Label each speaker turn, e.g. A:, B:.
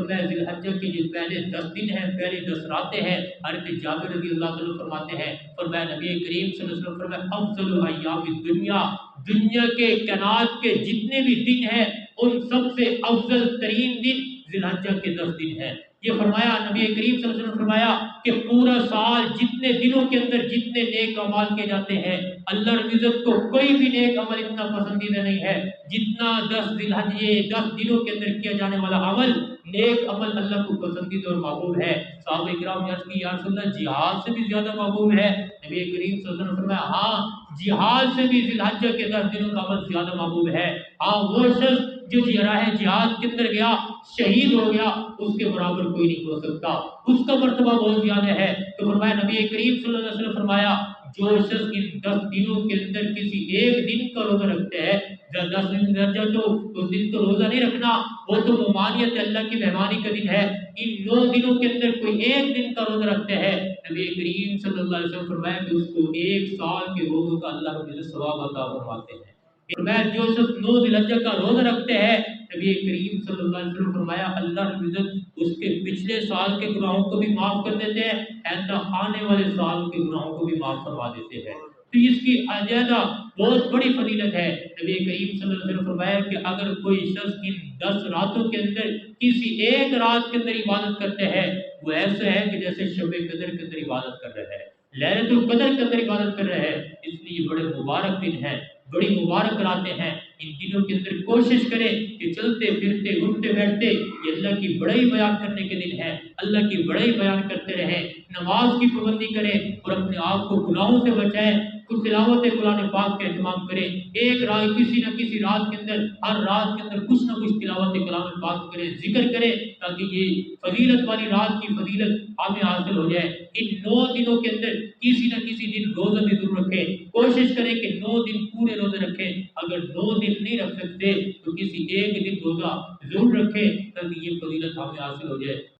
A: فرمایا ذی الحجہ کے جو پہلے 10 دن ہیں، پہلے 10 راتیں ہیں، حضرت جابر رضی اللہ عنہ فرماتے ہیں، فرمایا نبی کریم صلی اللہ علیہ وسلم فرمایا افضل ایام الدنیا، دنیا کے کائنات کے جتنے بھی دن ہیں ان سب سے افضل ترین دن ذی الحجہ کے 10 دن ہیں۔ یہ فرمایا نبی کریم صلی اللہ علیہ وسلم فرمایا کہ پورا سال جتنے دنوں کے اندر جتنے نیک اعمال کیے جاتے ہیں، اللہ رب العزت کو کوئی بھی نیک عمل اتنا پسندیدہ نہیں ہے جتنا 10 ذی الحجہ 10 دنوں کے اندر کیا جانے والا عمل، نیک عمل اللہ کو پسندیدہ اور محبوب ہے۔ صحابہ کرام نے عرض کی یا رسول اللہ جہاد سے بھی زیادہ محبوب ہے؟ نبی کریم صلی اللہ علیہ وسلم فرمایا ہاں جہاد سے بھی ذی الحجہ کے 10 دنوں کا عمل زیادہ محبوب ہے۔ ہاں وہ شخص جو راہ جہاد کے اندر گیا شہید ہو گیا اس کے برابر کوئی نہیں ہو سکتا، اس کا مرتبہ بہت زیادہ ہے۔ تو فرمایا نبی کریم صلی اللہ علیہ وسلم فرمایا جو شخص ان 10 دنوں کے اندر کسی ایک دن کا روزہ رکھتے ہیں، 10 دن درجہ تو اس دن تو روزہ نہیں رکھنا، وہ تو ممانعت اللہ کی مہمانی کا دن ہے، ان 9 دنوں کے اندر کوئی ایک دن کا روزہ رکھتے ہیں، نبی کریم صلی اللہ علیہ وسلم فرمایا کہ اس کو 1 سال کے روزوں کا اللہ رب العزت ثواب عطا فرماتے ہیں۔ فرمایا جو شخص 9 ذی الحجہ کا روزہ رکھتے ہیں، نبی کریم صلی اللہ علیہ وسلم فرمایا اللہ رب العزت اس کے پچھلے سال کے گناہوں کو بھی معاف کر دیتے ہیں، آئندہ آنے والے سال کے گناہوں کو بھی معاف فرما دیتے ہیں۔ تو اس کی علیحدہ بہت بڑی فضیلت ہے۔ نبی کریم صلی اللہ علیہ وسلم فرمایا کہ اگر کوئی شخص ان 10 راتوں کے اندر کسی ایک رات کے اندر عبادت کرتے ہیں، وہ ایسا ہے کہ جیسے شب قدر کے اندر عبادت کر رہے ہیں، لیلۃ القدر کے اندر عبادت کر رہے ہیں۔ اس لیے بڑے مبارک دن ہیں، بڑی مبارک راتیں ہیں۔ ان دنوں کے اندر کوشش کریں کہ چلتے پھرتے اٹھتے بیٹھتے یہ اللہ کی بڑائی بیان کرنے کے دن ہے، اللہ کی بڑائی بیان کرتے رہیں، نماز کی پابندی کریں اور اپنے آپ کو گناہوں سے بچائیں، کچھ تلاوت قرآن پاک کا اہتمام کریں، ایک رات کسی نہ کسی رات کے اندر ہر رات کے اندر کچھ نہ کچھ تلاوت کلام پاک کریں، ذکر کریں، تاکہ یہ فضیلت والی رات کی فضیلت ہمیں حاصل ہو جائے۔ ان 9 دنوں کے اندر کسی نہ کسی دن روزہ بھی ضرور رکھیں، کوشش کریں کہ 9 دن پورے روزے رکھیں، اگر 2 دن نہیں رکھ سکتے تو کسی ایک دن روزہ ضرور رکھیں تاکہ یہ فضیلت ہمیں حاصل ہو جائے۔